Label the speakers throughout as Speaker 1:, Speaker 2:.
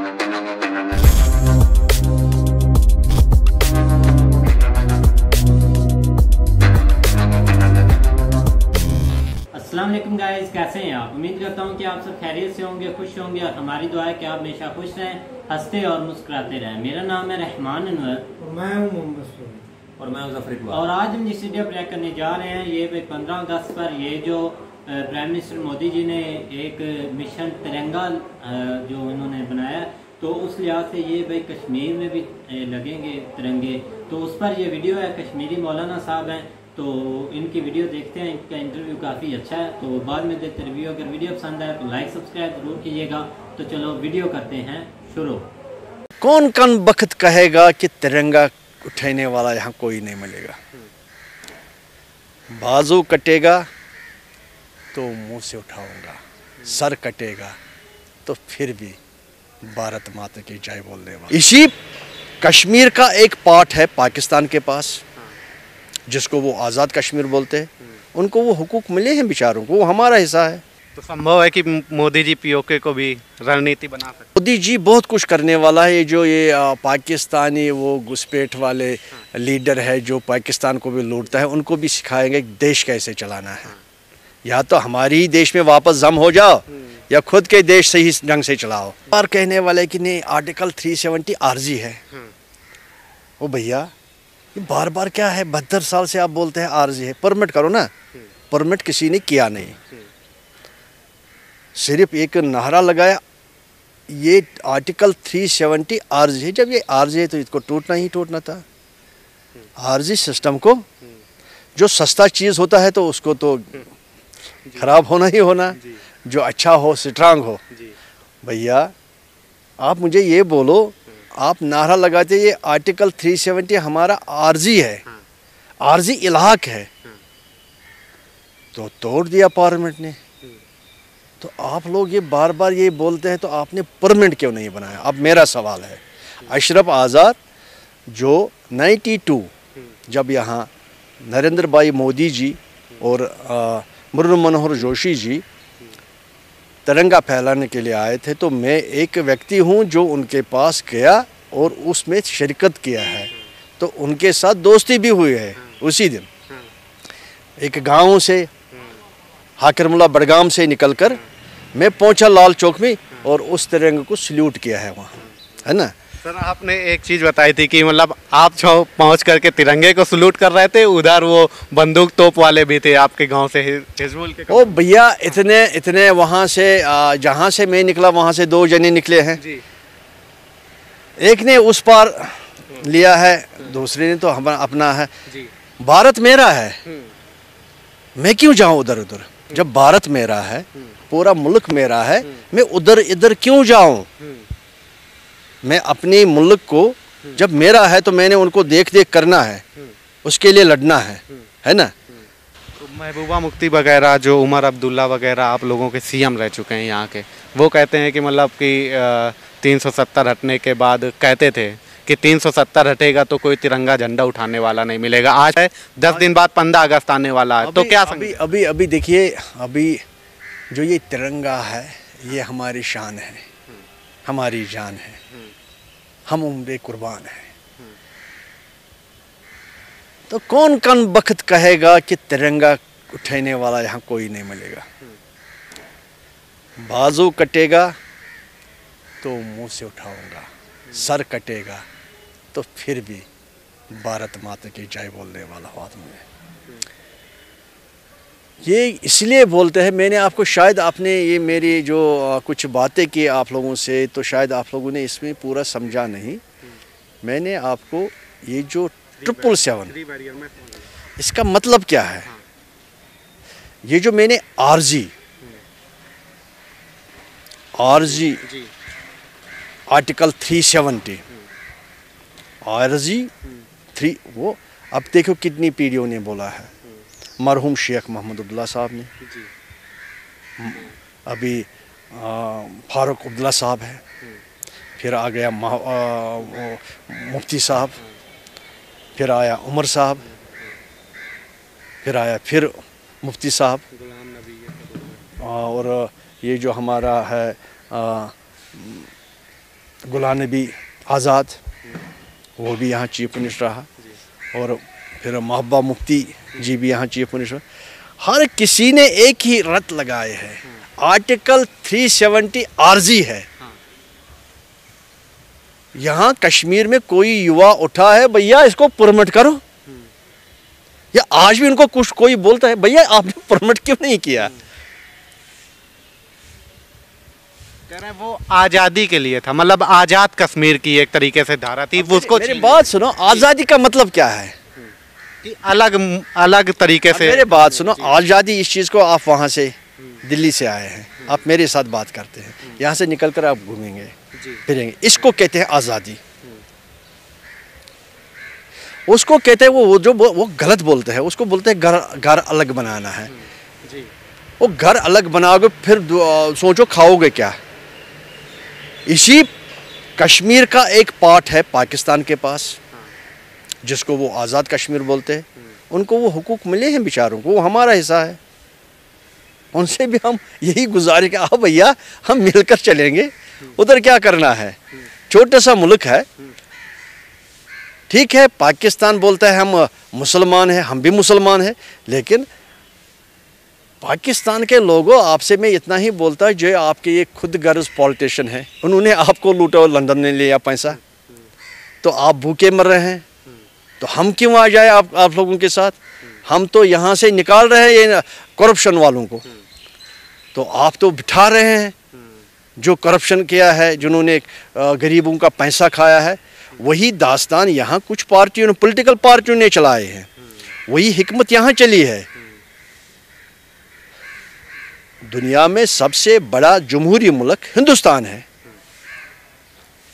Speaker 1: अस्सलाम वालेकुम गाइस, कैसे हैं आप। उम्मीद करता हूं कि आप सब खैरियत से होंगे, खुश होंगे और हमारी दुआ है कि आप हमेशा खुश रहें, हंसते और मुस्कुराते रहें। मेरा नाम है रहमान अनवर
Speaker 2: और मैं हूं मोहम्मद
Speaker 3: और मैं जफर इकबाल।
Speaker 1: और आज हम जिस वीडियो प्ले करने जा रहे हैं ये 15 अगस्त पर ये जो प्राइम मिनिस्टर मोदी जी ने एक मिशन तिरंगा जो इन्होंने बनाया, तो उस लिहाज से ये भाई कश्मीर में भी लगेंगे तिरंगे, तो उस पर ये वीडियो है। कश्मीरी मौलाना साहब हैं, तो इनकी वीडियो देखते हैं। इनका इंटरव्यू काफ़ी अच्छा है, तो बाद में देते रिव्यू। अगर वीडियो पसंद आए तो लाइक सब्सक्राइब जरूर कीजिएगा। तो चलो वीडियो करते हैं शुरू।
Speaker 4: कौन कौन बख्त कहेगा कि तिरंगा उठाने वाला यहाँ कोई नहीं मिलेगा। बाजू कटेगा तो मुंह से उठाऊंगा, सर कटेगा तो फिर भी भारत माता की जय बोलने वाला। इसी कश्मीर का एक पार्ट है पाकिस्तान के पास, जिसको वो आज़ाद कश्मीर बोलते हैं। उनको वो हुकूक मिले हैं बेचारों को, वो हमारा हिस्सा है।
Speaker 5: तो संभव है कि मोदी जी पीओके को भी रणनीति बना सकते।
Speaker 4: मोदी जी बहुत कुछ करने वाला है। जो ये पाकिस्तानी वो घुसपैठ वाले लीडर है जो पाकिस्तान को भी लूटता है, उनको भी सिखाएंगे देश कैसे चलाना है। या तो हमारी ही देश में वापस जम हो जाओ या खुद के देश सही ढंग से चलाओ। और कहने वाले कि नहीं आर्टिकल 370 आर्जी है। वो भैया ये बार बार क्या है, 72 साल से आप बोलते हैं आर्जी है। परमिट करो ना, परमिट किसी ने किया नहीं, सिर्फ एक नारा लगाया। ये आर्टिकल 370 आर्जी है। जब ये आर्जी है तो इसको टूटना ही टूटना था। आर्जी सिस्टम को, जो सस्ता चीज़ होता है तो उसको तो खराब होना ही होना, जो अच्छा हो स्ट्रांग हो। भैया आप मुझे ये बोलो, आप नारा लगाते ये आर्टिकल 370 हमारा आर्जी है, आर्जी इलाक है, तो तोड़ दिया पार्लियामेंट ने। तो आप लोग ये बार बार ये बोलते हैं, तो आपने परमिट क्यों नहीं बनाया। अब मेरा सवाल है, अशरफ आज़ाद जो 92 जब यहाँ नरेंद्र भाई मोदी जी और मुरली मनोहर जोशी जी तिरंगा फैलाने के लिए आए थे, तो मैं एक व्यक्ति हूँ जो उनके पास गया और उसमें शिरकत किया है। तो उनके साथ दोस्ती भी हुई है। उसी दिन एक गांव से हाकिरमुल्ला बड़गाम से निकलकर मैं पहुंचा लाल चौक में और उस तिरंगे को सल्यूट किया है वहाँ, है ना।
Speaker 5: सर आपने एक चीज़ बताई थी कि मतलब आप जो पहुँच करके तिरंगे को सल्यूट कर रहे थे, उधर वो बंदूक तोप वाले भी थे आपके गांव से, हिजबुल के। ओ
Speaker 4: भैया इतने वहाँ से जहाँ से मैं निकला वहाँ से 2 जने निकले हैं जी। एक ने उस पार लिया है, दूसरे ने तो हमारा अपना है जी। भारत मेरा है, मैं क्यों जाऊँ उधर उधर। जब भारत मेरा है, पूरा मुल्क मेरा है, मैं उधर इधर क्यों जाऊँ। मैं अपने मुल्क को, जब मेरा है तो मैंने उनको देख देख करना है, उसके लिए लड़ना है ना।
Speaker 5: तो महबूबा मुफ्ती वगैरह, जो उमर अब्दुल्ला वगैरह आप लोगों के सीएम रह चुके हैं यहाँ के, वो कहते हैं कि मतलब कि 370 हटने के बाद कहते थे कि 370 हटेगा तो कोई तिरंगा झंडा उठाने वाला नहीं मिलेगा। आज है 10 दिन बाद 15 अगस्त आने वाला है, तो क्या
Speaker 4: अभी देखिए, अभी जो ये तिरंगा है ये हमारी शान है, हमारी जान है, हम उम्र कुर्बान है। तो कौन कौन बख्त कहेगा कि तिरंगा उठाने वाला यहाँ कोई नहीं मिलेगा। बाजू कटेगा तो मुंह से उठाऊंगा, सर कटेगा तो फिर भी भारत माता की जय बोलने वाला हूँ आदमी। ये इसलिए बोलते हैं, मैंने आपको शायद आपने ये मेरी जो कुछ बातें की आप लोगों से, तो शायद आप लोगों ने इसमें पूरा समझा नहीं। मैंने आपको ये जो 777 इसका मतलब क्या है, ये जो मैंने आर्जी आर्टिकल 370 आर्जी 3, वो अब देखो कितनी पीढ़ियों ने बोला है। मरहूम शेख मोहम्मद अब्दुल्ला साहब ने, अभी फारूक अब्दुल्ला साहब है, फिर आ गया मुफ्ती साहब, फिर आया उमर साहब, फिर आया फिर मुफ्ती साहब, और ये जो हमारा है गुलाम नबी आज़ाद, वो भी यहाँ चीफ मिनिस्टर रहा, और फिर महबूबा मुफ्ती जी भी यहाँ चीफ मिनिस्टर। हर किसी ने एक ही रट लगाए है, आर्टिकल 370 आर्जी है। यहाँ कश्मीर में कोई युवा उठा है, भैया इसको परमिट करो, या आज भी उनको कुछ कोई बोलता है भैया आपने परमिट क्यों नहीं किया?
Speaker 5: कह रहे हैं वो आज़ादी के लिए था, मतलब आज़ाद कश्मीर की एक तरीके से धारा थी, वो उसको
Speaker 4: मेरी बात सुनो, आज़ादी का मतलब क्या है
Speaker 5: कि अलग अलग तरीके से।
Speaker 4: मेरी बात सुनो, आज़ादी इस चीज़ को, आप वहाँ से दिल्ली से आए हैं, आप मेरे साथ बात करते हैं, यहाँ से निकल कर आप घूमेंगे फिरेंगे, इसको कहते हैं आज़ादी। उसको कहते हैं वो गलत बोलते हैं, उसको बोलते हैं घर अलग बनाना है। वो घर अलग बनाओगे फिर सोचो खाओगे क्या? इसी कश्मीर का एक पार्ट है पाकिस्तान के पास, जिसको वो आज़ाद कश्मीर बोलते हैं। उनको वो हुकूक मिले हैं बेचारों को, वो हमारा हिस्सा है। उनसे भी हम यही गुजारिश कि हाँ भैया हम मिलकर चलेंगे, उधर क्या करना है, छोटा सा मुल्क है। ठीक है, पाकिस्तान बोलता है हम मुसलमान हैं, हम भी मुसलमान हैं, लेकिन पाकिस्तान के लोगों, आपसे मैं इतना ही बोलता है, जो आपके ये खुद गर्ज पॉलिटिशियन हैं, उन्होंने आपको लूटा और लंदन ने लिया पैसा, तो आप भूखे मर रहे हैं, तो हम क्यों आ जाए आप लोगों के साथ? हम तो यहाँ से निकाल रहे हैं ये करप्शन वालों को, तो आप तो बिठा रहे हैं जो करप्शन किया है, जिन्होंने गरीबों का पैसा खाया है। वही दास्तान यहाँ कुछ पार्टियों ने, पॉलिटिकल पार्टियों ने चलाए हैं, वही हिकमत यहाँ चली है। दुनिया में सबसे बड़ा जमहूरी मुल्क हिंदुस्तान है,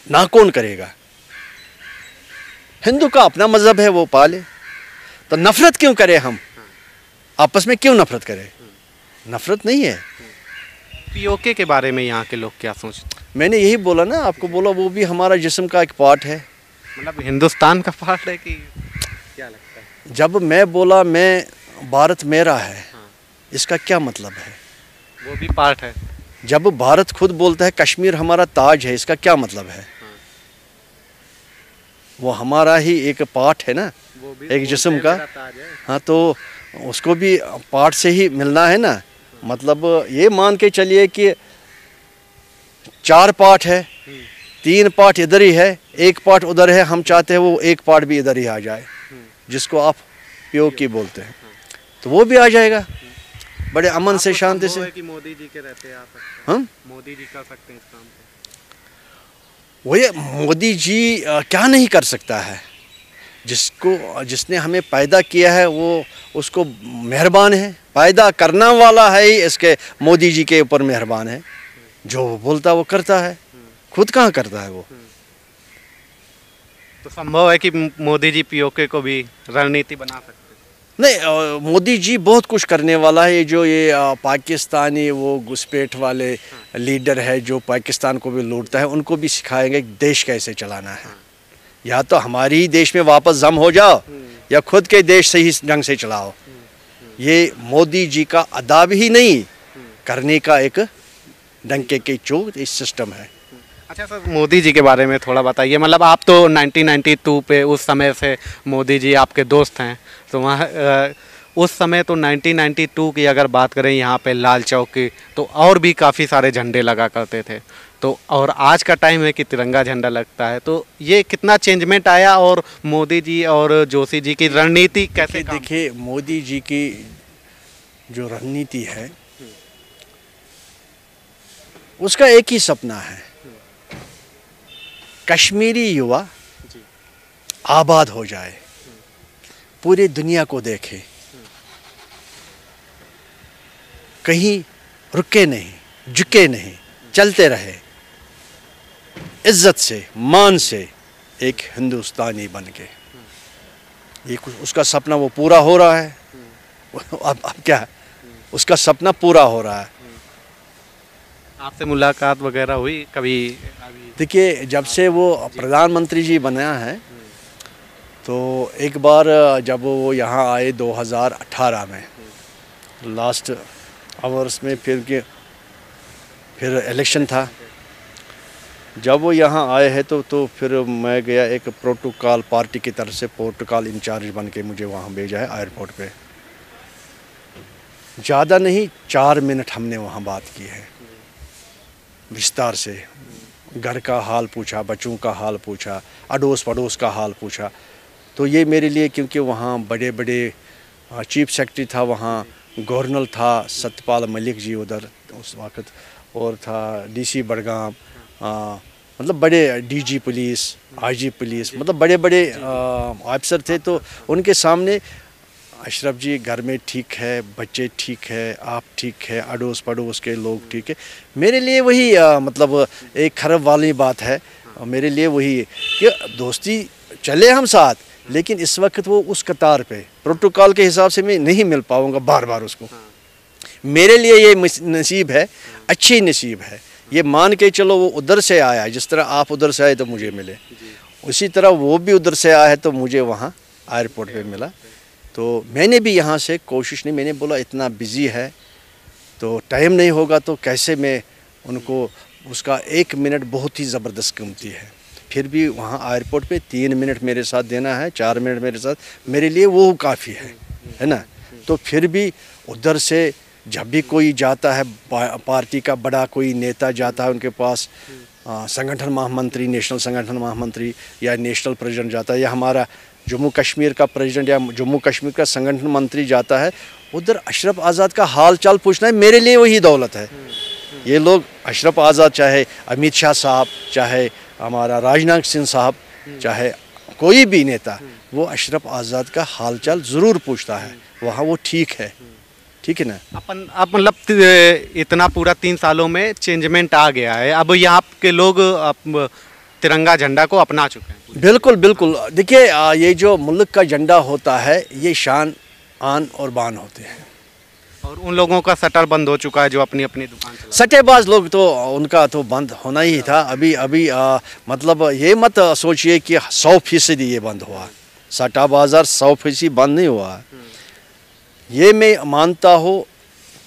Speaker 4: ना कौन करेगा? हिंदू का अपना मजहब है, वो पाले, तो नफरत क्यों करें हम? आपस में क्यों नफरत करें? नफरत नहीं है।
Speaker 5: पीओके के बारे में यहाँ के लोग क्या सोचते?
Speaker 4: मैंने यही बोला ना, आपको बोला वो भी हमारा जिस्म का एक पार्ट है।
Speaker 5: मतलब हिंदुस्तान का पार्ट है कि क्या लगता है?
Speaker 4: जब मैं बोला मैं भारत मेरा है, इसका क्या मतलब है?
Speaker 5: वो भी पार्ट है।
Speaker 4: जब भारत खुद बोलता है कश्मीर हमारा ताज है, इसका क्या मतलब है? वो हमारा ही एक पार्ट है ना, एक जिस्म का। हाँ, तो उसको भी पार्ट से ही मिलना है ना। मतलब ये मान के चलिए कि 4 पार्ट है, 3 पार्ट इधर ही है, 1 पार्ट उधर है। हम चाहते हैं वो 1 पार्ट भी इधर ही आ जाए, जिसको आप पीओके बोलते हैं, तो वो भी आ जाएगा बड़े अमन से, शांति से।
Speaker 5: कि मोदी जी के रहते आ सकते हैं,
Speaker 4: हम
Speaker 5: मोदी जी कर सकते हैं इस काम को।
Speaker 4: वो मोदी जी क्या नहीं कर सकता है? जिसने हमें पैदा किया है वो उसको मेहरबान है, पैदा करना वाला है ही इसके मोदी जी के ऊपर मेहरबान है। जो वो बोलता वो करता है, खुद कहाँ करता है वो?
Speaker 5: तो संभव है कि मोदी जी पीओके को भी रणनीति बना सकते हैं?
Speaker 4: नहीं, मोदी जी बहुत कुछ करने वाला है। जो ये पाकिस्तानी वो घुसपैठ वाले लीडर है जो पाकिस्तान को भी लूटता है, उनको भी सिखाएंगे देश कैसे चलाना है। या तो हमारी देश में वापस जम हो जाओ, या खुद के देश सही ढंग से चलाओ। ये मोदी जी का अदाब ही नहीं, करने का एक डंके के चोट इस सिस्टम है।
Speaker 5: अच्छा सर, मोदी जी के बारे में थोड़ा बताइए। मतलब आप तो 1992 पे उस समय से मोदी जी आपके दोस्त हैं, तो वहाँ उस समय तो 1992 की अगर बात करें यहाँ पे लाल चौक की, तो और भी काफ़ी सारे झंडे लगा करते थे। तो और आज का टाइम है कि तिरंगा झंडा लगता है, तो ये कितना चेंजमेंट आया? और मोदी जी और जोशी जी की रणनीति कैसे?
Speaker 4: देखिए, मोदी जी की जो रणनीति है उसका एक ही सपना है, कश्मीरी युवा आबाद हो जाए, पूरी दुनिया को देखे, कहीं रुके नहीं, झुके नहीं, चलते रहे इज्जत से, मान से, एक हिंदुस्तानी बन के। ये उसका सपना वो पूरा हो रहा है। अब क्या, उसका सपना पूरा हो रहा है।
Speaker 5: आपसे मुलाकात वगैरह हुई कभी?
Speaker 4: देखिए, जब से वो प्रधानमंत्री जी बना है, तो एक बार जब वो यहाँ आए 2018 में लास्ट आवर्स में, फिर इलेक्शन था, जब वो यहाँ आए हैं तो फिर मैं गया, एक प्रोटोकॉल पार्टी की तरफ से प्रोटोकॉल इंचार्ज बन के मुझे वहाँ भेजा है एयरपोर्ट पे। ज़्यादा नहीं 4 मिनट हमने वहाँ बात की है विस्तार से। घर का हाल पूछा, बच्चों का हाल पूछा, अड़ोस पड़ोस का हाल पूछा। तो ये मेरे लिए, क्योंकि वहाँ बड़े बड़े चीफ सेक्रेटरी था, वहाँ गवर्नर था सत्यपाल मलिक जी उधर उस वक़्त, और था डीसी बड़गाम, मतलब बड़े डीजी पुलिस, आईजी पुलिस, मतलब बड़े बड़े ऑफिसर थे। तो उनके सामने अशरफ जी घर में ठीक है, बच्चे ठीक है, आप ठीक है, अड़ोस पड़ोस के लोग ठीक है। मेरे लिए वही मतलब एक खरब वाली बात है। मेरे लिए वही कि दोस्ती चले हम साथ, लेकिन इस वक्त वो उस कतार पे प्रोटोकॉल के हिसाब से मैं नहीं मिल पाऊँगा बार बार उसको। मेरे लिए ये नसीब है, अच्छी नसीब है। ये मान के चलो वो उधर से आया है, जिस तरह आप उधर से आए तो मुझे मिले, उसी तरह वो भी उधर से आया है तो मुझे वहाँ एयरपोर्ट पे मिला। तो मैंने भी यहाँ से कोशिश नहीं, मैंने बोला इतना बिज़ी है तो टाइम नहीं होगा तो कैसे मैं उनको, उसका 1 मिनट बहुत ही ज़बरदस्त कीमती है। फिर भी वहाँ एयरपोर्ट पे 3 मिनट मेरे साथ देना है, 4 मिनट मेरे साथ, मेरे लिए वो काफ़ी है ना। तो फिर भी उधर से जब भी कोई जाता है, पार्टी का बड़ा कोई नेता जाता है उनके पास, संगठन महामंत्री, नेशनल संगठन महामंत्री या नेशनल प्रेसिडेंट जाता है, या हमारा जम्मू कश्मीर का प्रेसिडेंट या जम्मू कश्मीर का संगठन मंत्री जाता है, उधर अशरफ आज़ाद का हाल चाल पूछना है, मेरे लिए वही दौलत है। ये लोग अशरफ आज़ाद, चाहे अमित शाह साहब, चाहे हमारा राजनाथ सिंह साहब, चाहे कोई भी नेता, वो अशरफ आज़ाद का हाल चाल ज़रूर पूछता है। वहाँ वो ठीक है, ठीक है ना।
Speaker 5: आप मतलब इतना पूरा 3 सालों में चेंजमेंट आ गया है, अब यहाँ के लोग तिरंगा झंडा को अपना चुके हैं।
Speaker 4: बिल्कुल बिल्कुल। देखिए ये जो मुल्क का झंडा होता है, ये शान, आन और बान होते हैं।
Speaker 5: और उन लोगों का शटर बंद हो चुका है जो अपनी अपनी दुकान चला।
Speaker 4: सट्टेबाज लोग तो उनका तो बंद होना ही था। अभी मतलब ये मत सोचिए कि 100% ये बंद हुआ। सट्टा बाजार 100% बंद नहीं हुआ। ये मैं मानता हूँ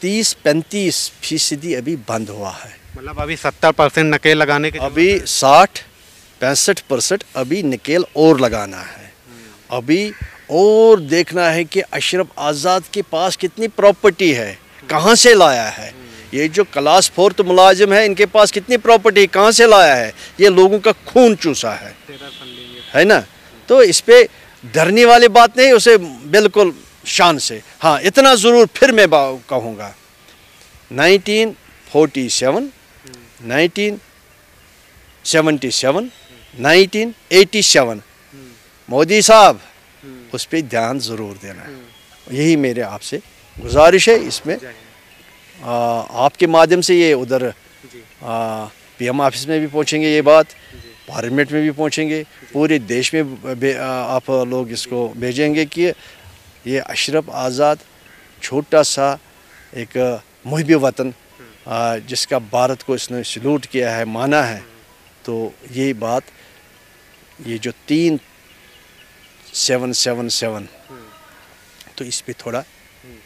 Speaker 4: 30-35% अभी बंद हुआ है।
Speaker 5: मतलब अभी 70% नकेल लगाने के,
Speaker 4: अभी 60-65% अभी नकेल और लगाना है। अभी और देखना है कि अशरफ आज़ाद के पास कितनी प्रॉपर्टी है, कहाँ से लाया है। ये जो क्लास 4 मुलाजिम है, इनके पास कितनी प्रॉपर्टी कहाँ से लाया है। ये लोगों का खून चूसा है ना। तो इस पे डरने वाली बात नहीं, उसे बिल्कुल शान से। हाँ, इतना ज़रूर फिर मैं कहूँगा 1947, 1977, 1987 मोदी साहब, उस पर ध्यान ज़रूर देना है। यही मेरे आपसे गुजारिश है। इसमें आपके माध्यम से ये उधर पीएम ऑफिस में भी पहुंचेंगे, ये बात पार्लियामेंट में भी पहुंचेंगे, पूरे देश में आप लोग इसको भेजेंगे कि ये अशरफ आज़ाद छोटा सा एक मुहिब वतन, जिसका भारत को इसने सल्यूट किया है, माना है। तो ये बात, ये जो 3777, तो इस पे थोड़ा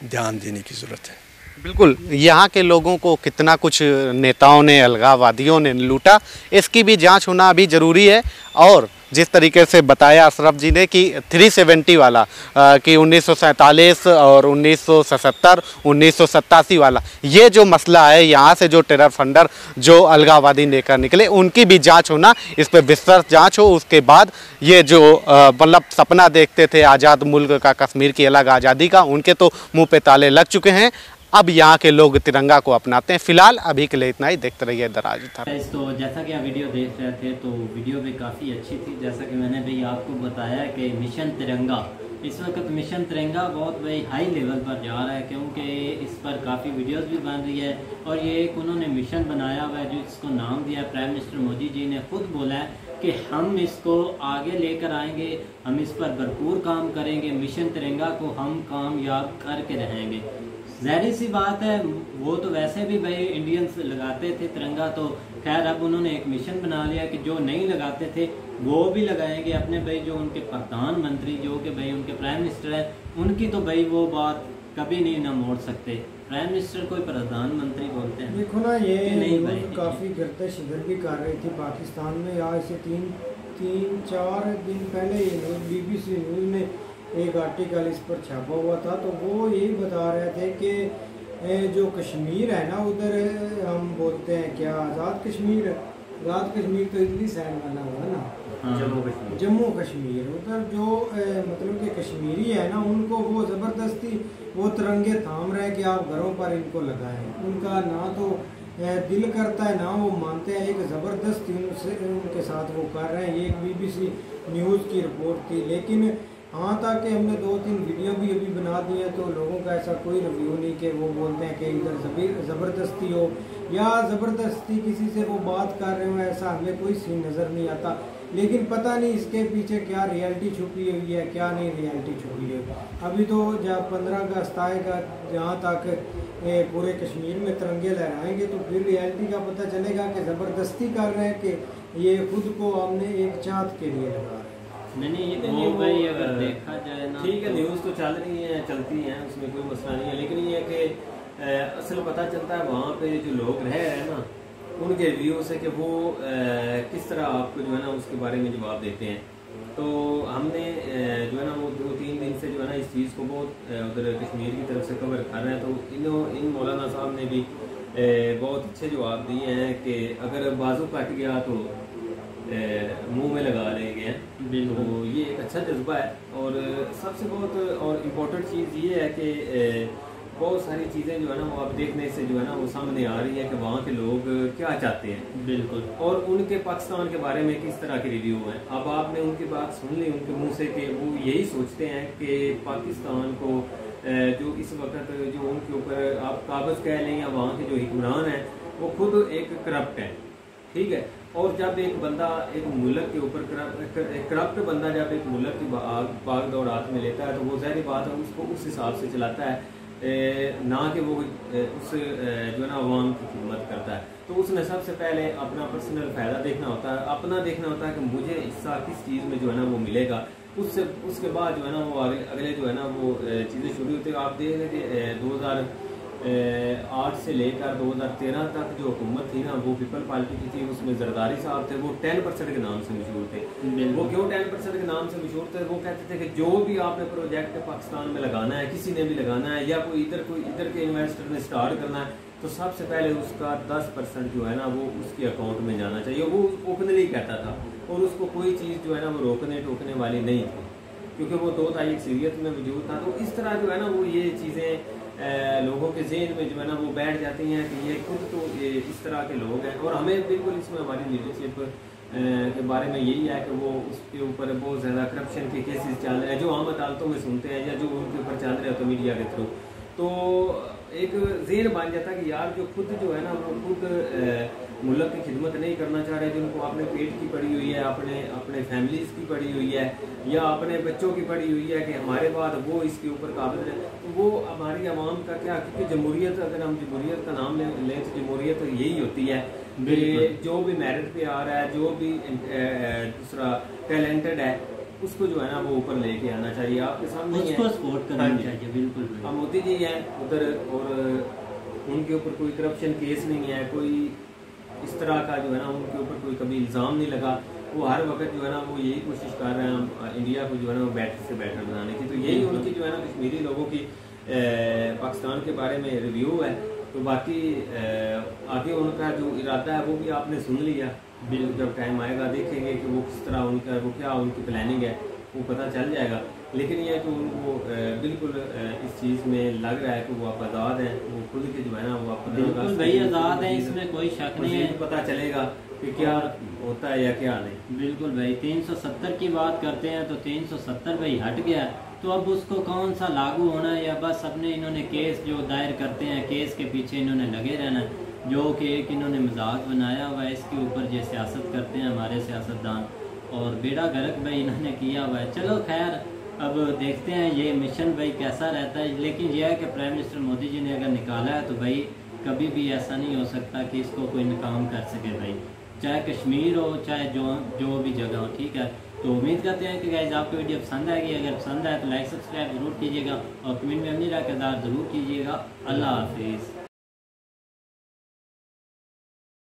Speaker 4: ध्यान देने की ज़रूरत है।
Speaker 5: बिल्कुल, यहाँ के लोगों को कितना कुछ नेताओं ने, अलगाववादियों ने लूटा, इसकी भी जांच होना अभी ज़रूरी है। और जिस तरीके से बताया अशरफ जी ने कि 370 वाला कि 1947 और 1977, 1987 वाला, ये जो मसला है, यहाँ से जो टेरर फंडर, जो अलगाववादी लेकर निकले, उनकी भी जांच होना, इस पर विस्तृत जांच हो। उसके बाद ये जो मतलब सपना देखते थे आज़ाद मुल्क का, कश्मीर की अलग आज़ादी का, उनके तो मुँह पे ताले लग चुके हैं। अब यहाँ के लोग तिरंगा को अपनाते हैं। फिलहाल अभी के लिए इतना ही। देखते रहिए दराज था।
Speaker 1: तो जैसा कि आप वीडियो देख रहे थे, तो वीडियो भी काफ़ी अच्छी थी। जैसा कि मैंने भी आपको बताया कि मिशन तिरंगा, इस वक्त मिशन तिरंगा बहुत भाई हाई लेवल पर जा रहा है, क्योंकि इस पर काफ़ी वीडियोस भी बन रही है। और ये एक उन्होंने मिशन बनाया हुआ है, जिसको नाम दिया है, प्राइम मिनिस्टर मोदी जी ने खुद बोला है कि हम इसको आगे लेकर आएंगे, हम इस पर भरपूर काम करेंगे, मिशन तिरंगा को हम कामयाब करके रहेंगे। ज़ाहिर सी बात है, वो तो वैसे भी भाई इंडियंस लगाते थे तिरंगा, तो खैर अब उन्होंने एक मिशन बना लिया कि जो नहीं लगाते थे वो भी लगाएंगे। अपने भाई जो उनके प्रधानमंत्री, जो कि भाई उनके प्राइम मिनिस्टर हैं, उनकी तो भाई वो बात कभी नहीं ना मोड़ सकते। प्राइम मिनिस्टर कोई प्रधानमंत्री बोलते हैं।
Speaker 2: देखो ना, ये
Speaker 1: नहीं भाई,
Speaker 2: न्यूज़ काफ़ी गर्दिश इधर भी कर रही थी पाकिस्तान में। आज से तीन चार दिन पहले ये न्यूज़ BBC न्यूज़ ने एक आर्टिकल इस पर छापा हुआ था, तो वो यही बता रहे थे कि जो कश्मीर है ना, उधर हम बोलते हैं क्या आज़ाद कश्मीर। आज़ाद कश्मीर तो इतनी साइड वाला हुआ ना, जम्मू कश्मीर। उधर जो मतलब कि कश्मीरी है ना, उनको वो ज़बरदस्ती वो तिरंगे थाम रहे हैं कि आप घरों पर इनको लगाएं। उनका ना तो दिल करता है ना वो मानते हैं, एक ज़बरदस्ती उनके साथ वो कर रहे हैं। ये एक BBC न्यूज़ की रिपोर्ट थी। लेकिन हाँ था कि हमने 2-3 वीडियो भी अभी बना दी है, तो लोगों का ऐसा कोई रिव्यू नहीं कि वो बोलते हैं कि इधर ज़बरदस्ती हो या ज़बरदस्ती किसी से वो बात कर रहे हो, ऐसा हमें कोई सीन नज़र नहीं आता। लेकिन पता नहीं इसके पीछे क्या रियलिटी छुपी हुई है, क्या नहीं रियलिटी छुपी है। अभी तो जब 15 अगस्त आएगा, जहाँ तक पूरे कश्मीर में तिरंगे लहराएंगे, तो फिर रियलिटी का पता चलेगा कि ज़बरदस्ती कर रहे हैं कि ये खुद को हमने एक चाहत के लिए लगा रहे हैं।
Speaker 1: नहीं, ये वो भाई अगर देखा जाए ना,
Speaker 3: ठीक है, न्यूज़ तो चल रही है, चलती हैं, उसमें कोई मसला नहीं है। लेकिन ये है कि असल पता चलता है वहाँ पे जो लोग रह रहे हैं ना, उनके रिव्यू से कि वो किस तरह आपको जो है ना उसके बारे में जवाब देते हैं। तो हमने जो है ना वो 2-3 दिन से जो है ना इस चीज़ को बहुत उधर कश्मीर की तरफ से कवर कर रहे हैं। तो इन मौलाना साहब ने भी बहुत अच्छे जवाब दिए हैं कि अगर बाजू कट गया तो मुंह में लगा लेंगे हैं। तो ये एक अच्छा जज्बा है। और सबसे बहुत और इम्पोर्टेंट चीज़ ये है कि बहुत सारी चीज़ें जो है ना वो आप देखने से जो है ना वो सामने आ रही है कि वहाँ के लोग क्या चाहते हैं।
Speaker 1: बिल्कुल।
Speaker 3: और उनके पाकिस्तान के बारे में किस तरह के रिव्यू हैं। अब आपने उनकी बात सुन ली उनके मुंह से कि वो यही सोचते हैं कि पाकिस्तान को जो इस वक्त जो उनके ऊपर आप कागज़ कह लें या वहाँ के जो हुक्मरान हैं वो खुद एक करप्ट हैं। ठीक है। और जब एक बंदा एक मुल्क के ऊपर करप्ट बंदा जब एक मुल्क की भाग दौड़ हाथ में लेता है, तो वो ज़ाहिर बात है उसको उस हिसाब से चलाता है, ना कि वो उस जो है ना अवाम की खिदमत करता है। तो उसने सबसे पहले अपना पर्सनल फ़ायदा देखना होता है, अपना देखना होता है कि मुझे हिस्सा किस चीज़ में जो है ना वो मिलेगा। उसके बाद जो है ना वो अगले जो है ना वो चीज़ें शुरू होती है। आप देख लें कि 2008 से लेकर 2013 तक जो हुकूमत थी ना वो पीपल पार्टी की थी, उसमें जरदारी साहब थे, वो 10% के नाम से मशहूर थे। वो क्यों 10% के नाम से मशहूर थे? वो कहते थे कि जो भी आपने प्रोजेक्ट पाकिस्तान में लगाना है, किसी ने भी लगाना है या कोई इधर के इन्वेस्टर ने स्टार्ट करना है, तो सबसे पहले उसका 10% जो है ना वो उसके अकाउंट में जाना चाहिए। वो ओपनली कहता था और उसको कोई चीज़ जो है ना वो रोकने टोकने वाली नहीं थी, क्योंकि वो 2 तारीख सीरियत में वजूद था। तो इस तरह जो है ना वो ये चीज़ें लोगों के ज़हन में जो है ना वो बैठ जाती हैं कि ये खुद तो ये इस तरह के लोग हैं। और हमें बिल्कुल इसमें हमारी लीडरशिप के बारे में यही है कि वो उसके ऊपर बहुत ज़्यादा करप्शन के केसेस चल रहे हैं जो आम अदालतों में सुनते हैं या जो उनके ऊपर चल रहे होते मीडिया के थ्रू। तो एक ज़हन बन जाता है कि यार जो खुद जो है ना वो खुद मुल्क की खिदमत नहीं करना चाह रहे, जिनको अपने पेट की पड़ी हुई है, अपने फैमिलीज़ की पड़ी हुई है या अपने बच्चों की पड़ी हुई है कि हमारे बाद वो इसके ऊपर काबिल है, तो वो हमारी आवाम का क्या, क्योंकि जमहूरियत, अगर हम जमहूरियत का नाम लें तो जमहूरियत तो यही होती है कि जो भी मेरिट पे आ रहा है, जो भी दूसरा टैलेंटेड है, उसको जो है ना वो ऊपर लेके आना चाहिए। आपके सामने
Speaker 1: उसको सपोर्ट करना चाहिए। बिल्कुल।
Speaker 3: अब मोदी जी हैं उधर और उनके ऊपर कोई करप्शन केस नहीं है, कोई इस तरह का जो है ना उनके ऊपर कोई कभी इल्ज़ाम नहीं लगा। वो हर वक्त जो है ना वो यही कोशिश कर रहे हैं इंडिया को जो है ना वो बेटर से बेटर बनाने की। तो यही उनकी जो है ना कश्मीरी लोगों की पाकिस्तान के बारे में रिव्यू है। तो बाकी आगे उनका जो इरादा है वो भी आपने सुन लिया। जब टाइम आएगा देखेंगे कि वो किस तरह उनका वो क्या उनकी प्लानिंग है वो पता चल जाएगा। लेकिन यह कि उनको बिल्कुल इस चीज़ में लग रहा है कि वो आप आज़ाद हैं, वो खुद के जो है ना वो अपने
Speaker 1: बिल्कुल भाई आज़ाद हैं, इसमें कोई शक नहीं है।
Speaker 3: पता चलेगा कि क्या होता है या क्या नहीं।
Speaker 1: बिल्कुल भाई। 370 की बात करते हैं तो 370 भाई हट गया, तो अब उसको कौन सा लागू होना है या बस अपने इन्होंने केस जो दायर करते हैं केस के पीछे इन्होंने लगे रहना, जो कि एक इन्होंने मजाक बनाया हुआ है, इसके ऊपर जो सियासत करते हैं हमारे सियासतदान और बेड़ा गर्क भाई इन्होंने किया हुआ है। चलो खैर अब देखते हैं ये मिशन भाई कैसा रहता है। लेकिन यह है कि प्राइम मिनिस्टर मोदी जी ने अगर निकाला है तो भाई कभी भी ऐसा नहीं हो सकता कि इसको कोई नाकाम कर सके भाई। चाहे कश्मीर हो चाहे जो भी जगह हो, ठीक है। तो उम्मीद करते हैं कि गाइस आपको वीडियो पसंद आएगी। अगर पसंद आए तो लाइक सब्सक्राइब जरूर कीजिएगा और कमेंट में अपनी राय का इज़हार ज़रूर कीजिएगा। अल्लाह हाफिज़।